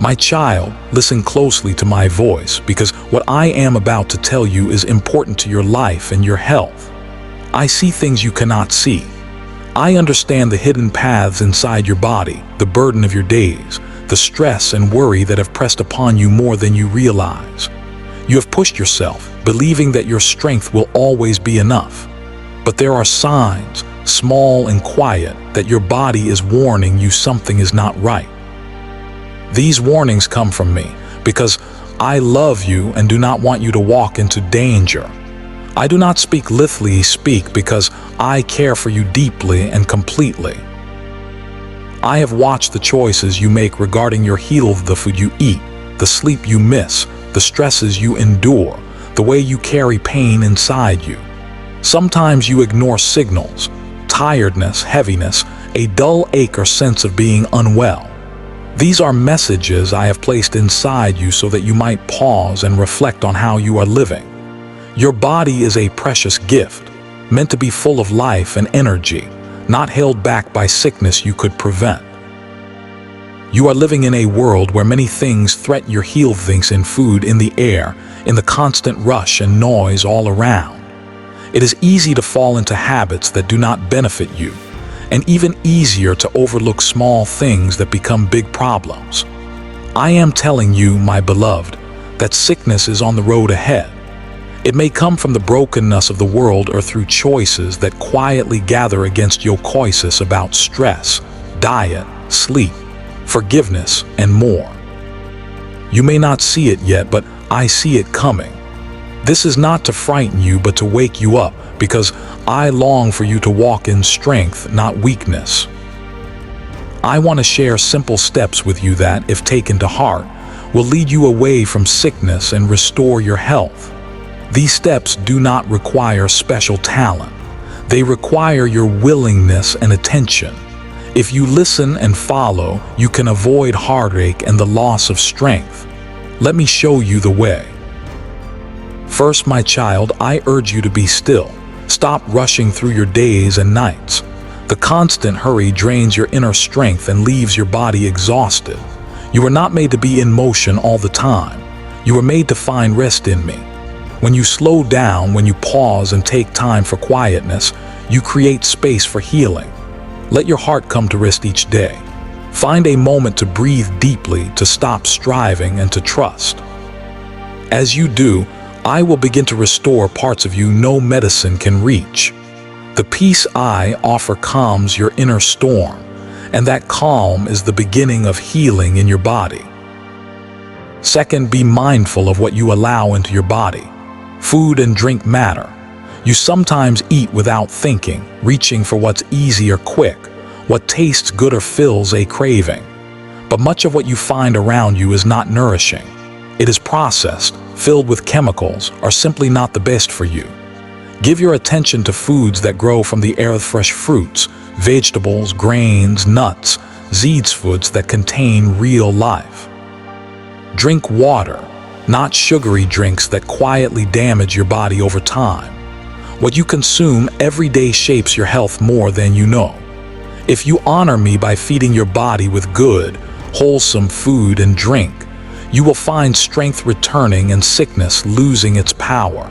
My child, listen closely to my voice, because what I am about to tell you is important to your life and your health. I see things you cannot see. I understand the hidden paths inside your body, the burden of your days, the stress and worry that have pressed upon you more than you realize. You have pushed yourself, believing that your strength will always be enough. But there are signs, small and quiet, that your body is warning you something is not right. These warnings come from me because I love you and do not want you to walk into danger. I do not speak lithely speak because I care for you deeply and completely. I have watched the choices you make regarding your health, the food you eat, the sleep you miss, the stresses you endure, the way you carry pain inside you. Sometimes you ignore signals, tiredness, heaviness, a dull ache or sense of being unwell. These are messages I have placed inside you so that you might pause and reflect on how you are living. Your body is a precious gift, meant to be full of life and energy, not held back by sickness you could prevent. You are living in a world where many things threaten your health, things in food, in the air, in the constant rush and noise all around. It is easy to fall into habits that do not benefit you, and even easier to overlook small things that become big problems. I am telling you, my beloved, that sickness is on the road ahead. It may come from the brokenness of the world or through choices that quietly gather against your choices about stress, diet, sleep, forgiveness, and more. You may not see it yet, but I see it coming. This is not to frighten you, but to wake you up, because I long for you to walk in strength, not weakness. I want to share simple steps with you that, if taken to heart, will lead you away from sickness and restore your health. These steps do not require special talent. They require your willingness and attention. If you listen and follow, you can avoid heartache and the loss of strength. Let me show you the way. First, my child, I urge you to be still. Stop rushing through your days and nights. The constant hurry drains your inner strength and leaves your body exhausted. You were not made to be in motion all the time. You were made to find rest in me. When you slow down, when you pause and take time for quietness, you create space for healing. Let your heart come to rest each day. Find a moment to breathe deeply, to stop striving, and to trust. As you do, I will begin to restore parts of you no medicine can reach. The peace I offer calms your inner storm, and that calm is the beginning of healing in your body. Second, be mindful of what you allow into your body. Food and drink matter. You sometimes eat without thinking, reaching for what's easy or quick, what tastes good or fills a craving. But much of what you find around you is not nourishing. It is processed, filled with chemicals, or simply not the best for you. Give your attention to foods that grow from the earth, fresh fruits, vegetables, grains, nuts, seeds, foods that contain real life. Drink water, not sugary drinks that quietly damage your body over time. What you consume every day shapes your health more than you know. If you honor me by feeding your body with good, wholesome food and drink, you will find strength returning and sickness losing its power.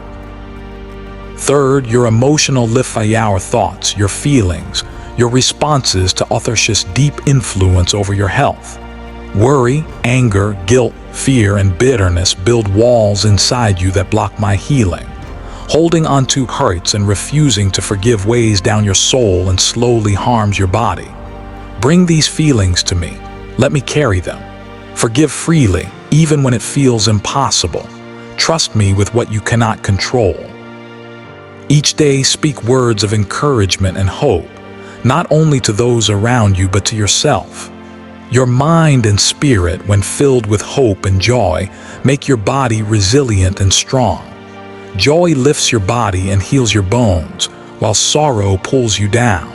Third, your emotional life, your thoughts, your feelings, your responses to authorship's deep influence over your health. Worry, anger, guilt, fear, and bitterness build walls inside you that block my healing. Holding on to hurts and refusing to forgive weighs down your soul and slowly harms your body. Bring these feelings to me. Let me carry them. Forgive freely, even when it feels impossible. Trust me with what you cannot control. Each day, speak words of encouragement and hope, not only to those around you, but to yourself. Your mind and spirit, when filled with hope and joy, make your body resilient and strong. Joy lifts your body and heals your bones, while sorrow pulls you down.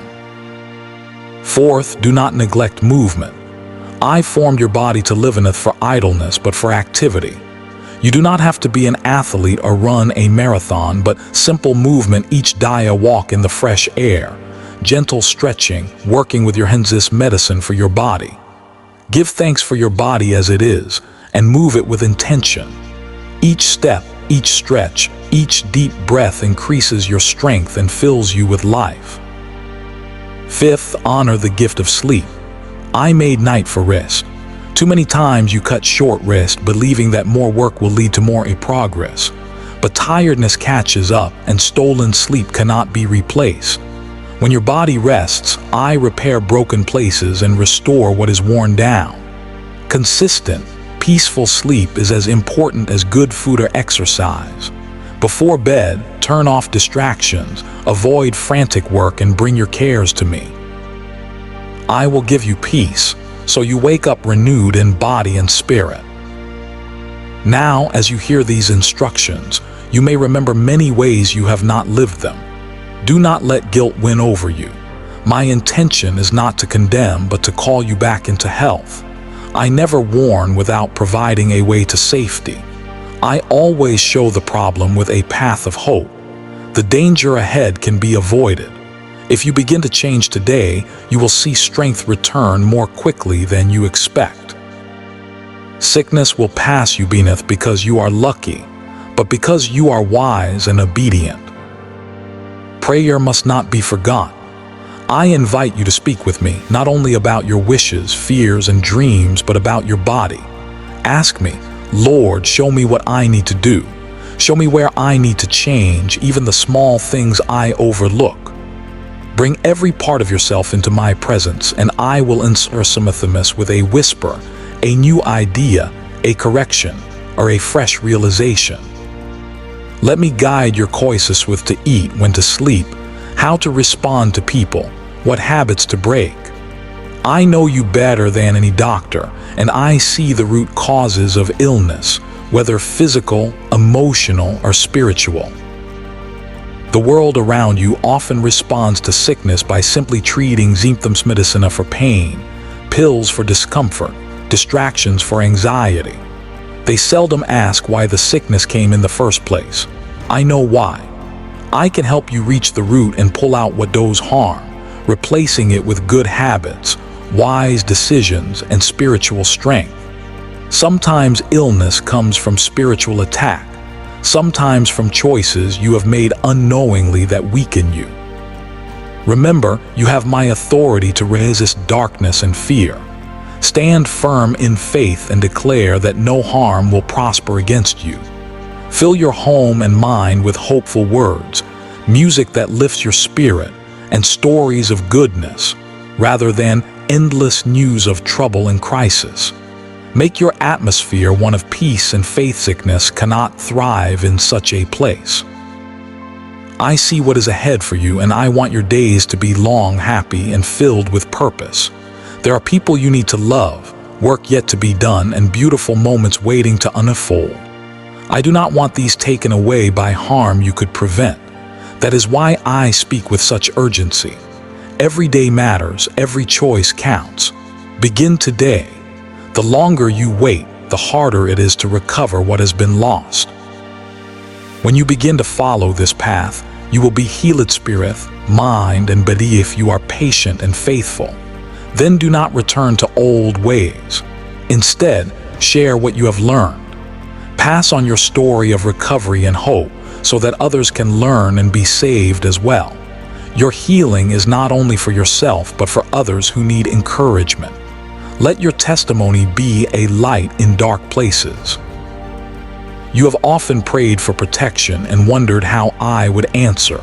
Fourth, do not neglect movement. I formed your body to live in it for idleness, but for activity. You do not have to be an athlete or run a marathon, but simple movement each day, a walk in the fresh air, gentle stretching, working with your hands is medicine for your body. Give thanks for your body as it is, and move it with intention. Each step, each stretch, each deep breath increases your strength and fills you with life. Fifth, honor the gift of sleep. I made night for rest. Too many times you cut short rest, believing that more work will lead to more progress. But tiredness catches up, and stolen sleep cannot be replaced. When your body rests, I repair broken places and restore what is worn down. Consistent, peaceful sleep is as important as good food or exercise. Before bed, turn off distractions, avoid frantic work, and bring your cares to me. I will give you peace, so you wake up renewed in body and spirit. Now, as you hear these instructions, you may remember many ways you have not lived them. Do not let guilt win over you. My intention is not to condemn, but to call you back into health. I never warn without providing a way to safety. I always show the problem with a path of hope. The danger ahead can be avoided. If you begin to change today, you will see strength return more quickly than you expect. Sickness will pass you beneath because you are lucky, but because you are wise and obedient. Prayer must not be forgotten. I invite you to speak with me, not only about your wishes, fears, and dreams, but about your body. Ask me, Lord, show me what I need to do. Show me where I need to change, even the small things I overlook. Bring every part of yourself into my presence, and I will insert with a whisper, a new idea, a correction, or a fresh realization. Let me guide your choices with to eat, when to sleep, how to respond to people, what habits to break. I know you better than any doctor, and I see the root causes of illness, whether physical, emotional, or spiritual. The world around you often responds to sickness by simply treating symptoms medicine for pain, pills for discomfort, distractions for anxiety. They seldom ask why the sickness came in the first place. I know why. I can help you reach the root and pull out what does harm, replacing it with good habits, wise decisions, and spiritual strength. Sometimes illness comes from spiritual attack, sometimes from choices you have made unknowingly that weaken you. Remember, you have my authority to resist darkness and fear. Stand firm in faith and declare that no harm will prosper against you. Fill your home and mind with hopeful words, music that lifts your spirit, and stories of goodness, rather than endless news of trouble and crisis. Make your atmosphere one of peace and faith. Sickness cannot thrive in such a place. I see what is ahead for you, and I want your days to be long, happy, and filled with purpose. There are people you need to love, work yet to be done, and beautiful moments waiting to unfold. I do not want these taken away by harm you could prevent. That is why I speak with such urgency. Every day matters, every choice counts. Begin today. The longer you wait, the harder it is to recover what has been lost. When you begin to follow this path, you will be healed spirit, mind, and body if you are patient and faithful. Then do not return to old ways. Instead, share what you have learned. Pass on your story of recovery and hope so that others can learn and be saved as well. Your healing is not only for yourself, but for others who need encouragement. Let your testimony be a light in dark places. You have often prayed for protection and wondered how I would answer.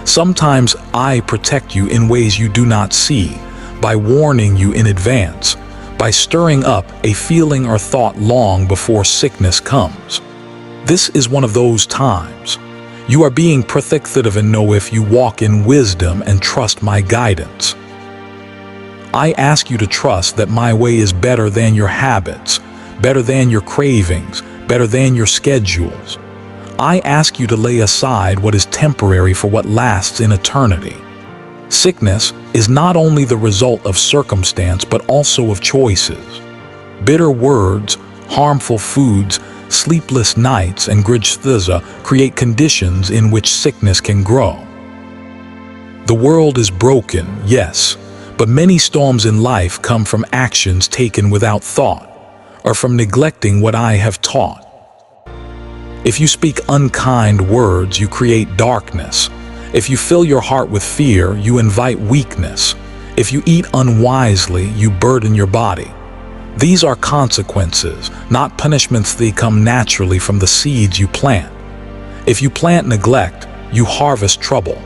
Sometimes I protect you in ways you do not see, by warning you in advance, by stirring up a feeling or thought long before sickness comes. This is one of those times. You are being protected and know if you walk in wisdom and trust my guidance. I ask you to trust that my way is better than your habits, better than your cravings, better than your schedules. I ask you to lay aside what is temporary for what lasts in eternity. Sickness is not only the result of circumstance, but also of choices. Bitter words, harmful foods, sleepless nights, and grudges create conditions in which sickness can grow. The world is broken, yes, But many storms in life come from actions taken without thought, or from neglecting what I have taught. If you speak unkind words, you create darkness. If you fill your heart with fear, you invite weakness. If you eat unwisely, you burden your body. These are consequences, not punishments. They come naturally from the seeds you plant. If you plant neglect, you harvest trouble.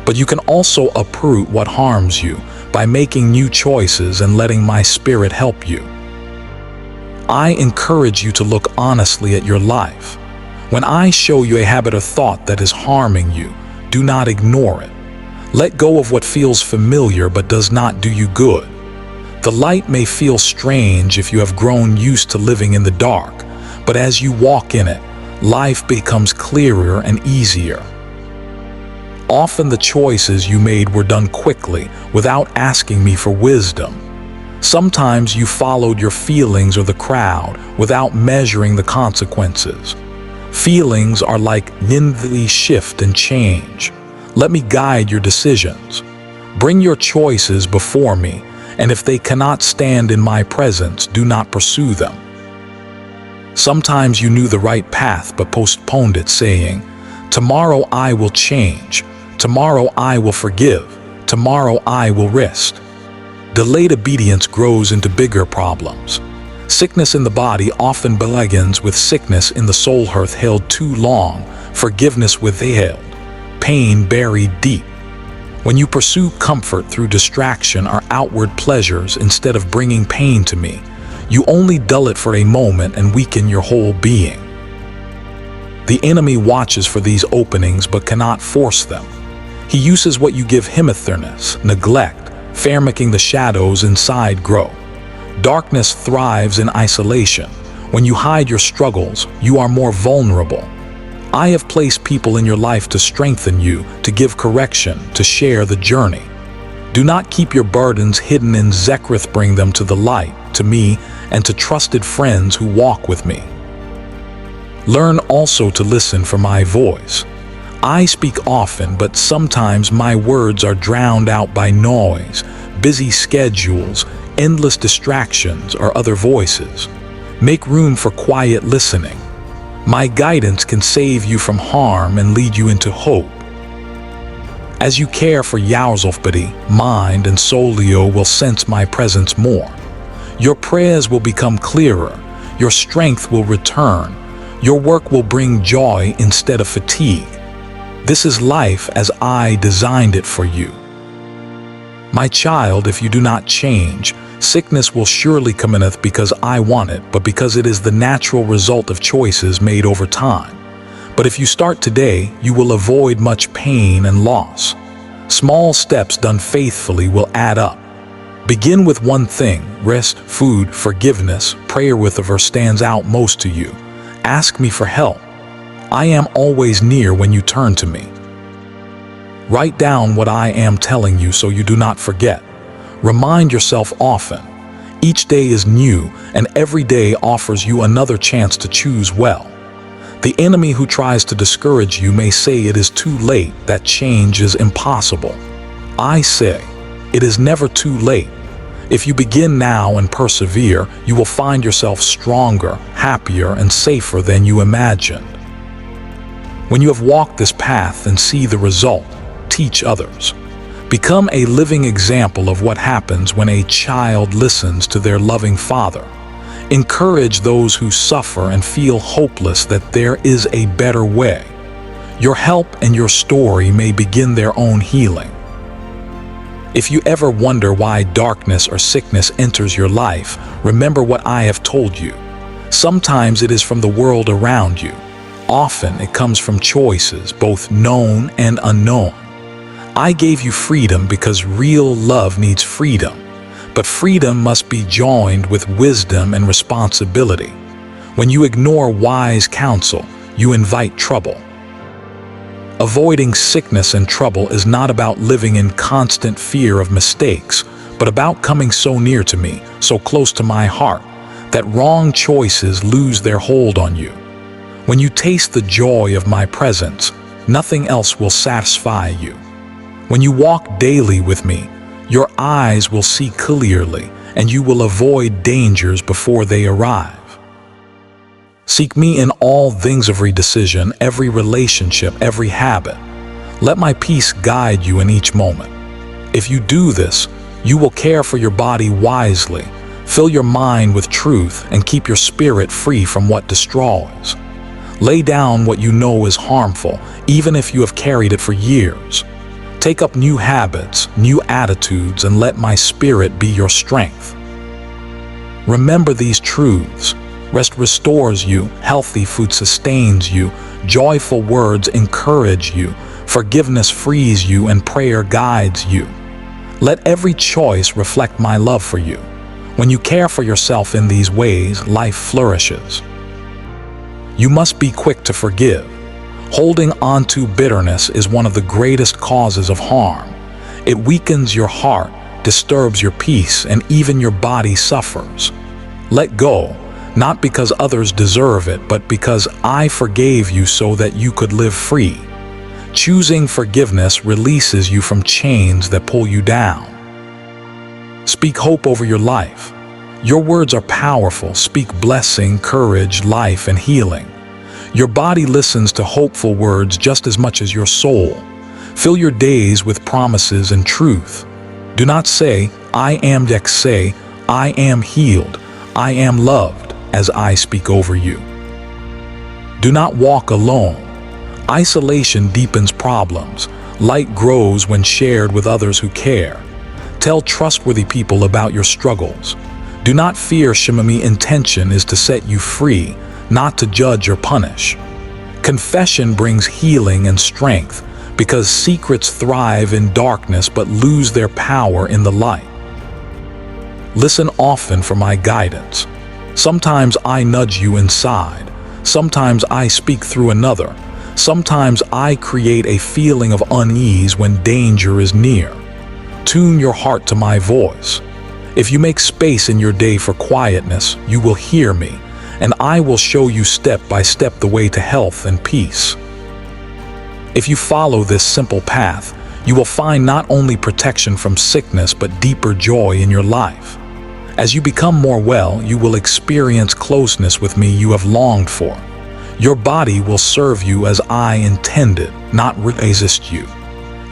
But you can also uproot what harms you by making new choices and letting my spirit help you. I encourage you to look honestly at your life. When I show you a habit or thought that is harming you, do not ignore it. Let go of what feels familiar but does not do you good. The light may feel strange if you have grown used to living in the dark, but as you walk in it, life becomes clearer and easier. Often the choices you made were done quickly, without asking me for wisdom. Sometimes you followed your feelings or the crowd, without measuring the consequences. Feelings are like wind, they shift and change. Let me guide your decisions. Bring your choices before me, and if they cannot stand in my presence, do not pursue them. Sometimes you knew the right path but postponed it, saying, "Tomorrow I will change. Tomorrow I will forgive. Tomorrow I will rest." Delayed obedience grows into bigger problems. Sickness in the body often begins with sickness in the soul. Hearth held too long, forgiveness withheld, pain buried deep. When you pursue comfort through distraction or outward pleasures instead of bringing pain to me, you only dull it for a moment and weaken your whole being. The enemy watches for these openings but cannot force them. He uses what you give him: earnestness, neglect, fear, making the shadows inside grow. Darkness thrives in isolation. When you hide your struggles, you are more vulnerable. I have placed people in your life to strengthen you, to give correction, to share the journey. Do not keep your burdens hidden in secret. Bring them to the light, to me, and to trusted friends who walk with me. Learn also to listen for my voice. I speak often, but sometimes my words are drowned out by noise, busy schedules, endless distractions, or other voices. Make room for quiet listening. My guidance can save you from harm and lead you into hope. As you care for 𝐆𝐎𝐃 body, mind, and soul, you will sense my presence more. Your prayers will become clearer. Your strength will return. Your work will bring joy instead of fatigue. This is life as I designed it for you. My child, if you do not change, sickness will surely come in, because I want it, but because it is the natural result of choices made over time. But if you start today, you will avoid much pain and loss. Small steps done faithfully will add up. Begin with one thing: rest, food, forgiveness. Prayer with a verse stands out most to you. Ask me for help. I am always near when you turn to me. Write down what I am telling you so you do not forget. Remind yourself often. Each day is new, and every day offers you another chance to choose well. The enemy who tries to discourage you may say it is too late, that change is impossible. I say, it is never too late. If you begin now and persevere, you will find yourself stronger, happier, and safer than you imagined. When you have walked this path and see the result, teach others. Become a living example of what happens when a child listens to their loving father. Encourage those who suffer and feel hopeless that there is a better way. Your help and your story may begin their own healing. If you ever wonder why darkness or sickness enters your life, remember what I have told you. Sometimes it is from the world around you. Often it comes from choices, both known and unknown. I gave you freedom because real love needs freedom, but freedom must be joined with wisdom and responsibility. When you ignore wise counsel, you invite trouble. Avoiding sickness and trouble is not about living in constant fear of mistakes, but about coming so near to me, so close to my heart, that wrong choices lose their hold on you. When you taste the joy of my presence, nothing else will satisfy you. When you walk daily with me, Your eyes will see clearly, and you will avoid dangers before they arrive. Seek me in all things, every decision, every relationship, every habit. Let my peace guide you in each moment. If you do this, you will care for your body wisely, fill your mind with truth, and keep your spirit free from what destroys. Lay down what you know is harmful, even if you have carried it for years. Take up new habits, new attitudes, and let my spirit be your strength. Remember these truths. Rest restores you, healthy food sustains you, joyful words encourage you, forgiveness frees you, and prayer guides you. Let every choice reflect my love for you. When you care for yourself in these ways, life flourishes. You must be quick to forgive. Holding on to bitterness is one of the greatest causes of harm. It weakens your heart, disturbs your peace, and even your body suffers. Let go, not because others deserve it, but because I forgave you so that you could live free. Choosing forgiveness releases you from chains that pull you down. Speak hope over your life. Your words are powerful. Speak blessing, courage, life, and healing. Your body listens to hopeful words just as much as your soul. Fill your days with promises and truth. Do not say, I am 𝐆𝐎𝐃. Say, I am healed. I am loved, as I speak over you. Do not walk alone. Isolation deepens problems. Light grows when shared with others who care. Tell trustworthy people about your struggles. Do not fear. 𝐆𝐻𝐃 intention is to set you free, not to judge or punish. Confession brings healing and strength, because secrets thrive in darkness but lose their power in the light. Listen often for my guidance. Sometimes I nudge you inside. Sometimes I speak through another. Sometimes I create a feeling of unease when danger is near. Tune your heart to my voice. If you make space in your day for quietness, you will hear me, and I will show you step by step the way to health and peace. If you follow this simple path, you will find not only protection from sickness but deeper joy in your life. As you become more well, you will experience closeness with me you have longed for. Your body will serve you as I intended, not resist you.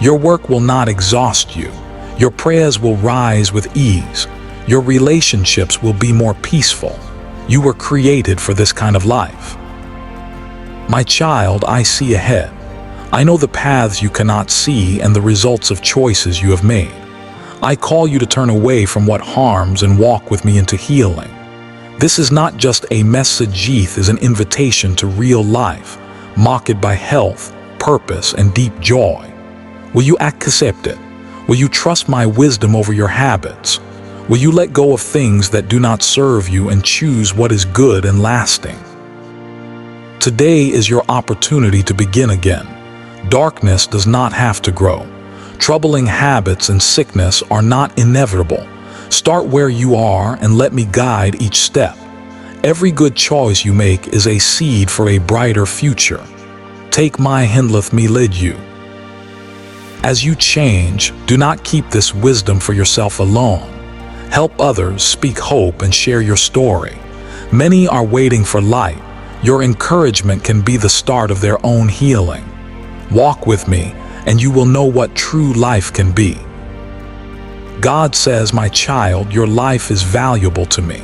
Your work will not exhaust you. Your prayers will rise with ease. Your relationships will be more peaceful. You were created for this kind of life. My child, I see ahead. I know the paths you cannot see and the results of choices you have made. I call you to turn away from what harms and walk with me into healing. This is not just a message, it is an invitation to real life, marked by health, purpose, and deep joy. Will you accept it? Will you trust my wisdom over your habits? Will you let go of things that do not serve you and choose what is good and lasting? Today is your opportunity to begin again. Darkness does not have to grow. Troubling habits and sickness are not inevitable. Start where you are and let me guide each step. Every good choice you make is a seed for a brighter future. Take my hand, let me lead you. As you change, do not keep this wisdom for yourself alone. Help others, speak hope, and share your story. Many are waiting for light. Your encouragement can be the start of their own healing. Walk with me, and you will know what true life can be. God says, my child, your life is valuable to me.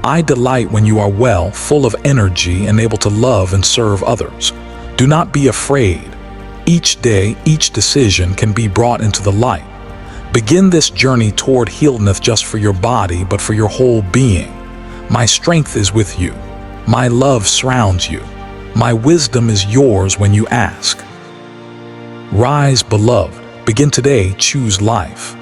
I delight when you are well, full of energy, and able to love and serve others. Do not be afraid. Each day, each decision can be brought into the light. Begin this journey toward healing, not just for your body, but for your whole being. My strength is with you. My love surrounds you. My wisdom is yours when you ask. Rise, beloved. Begin today. Choose life.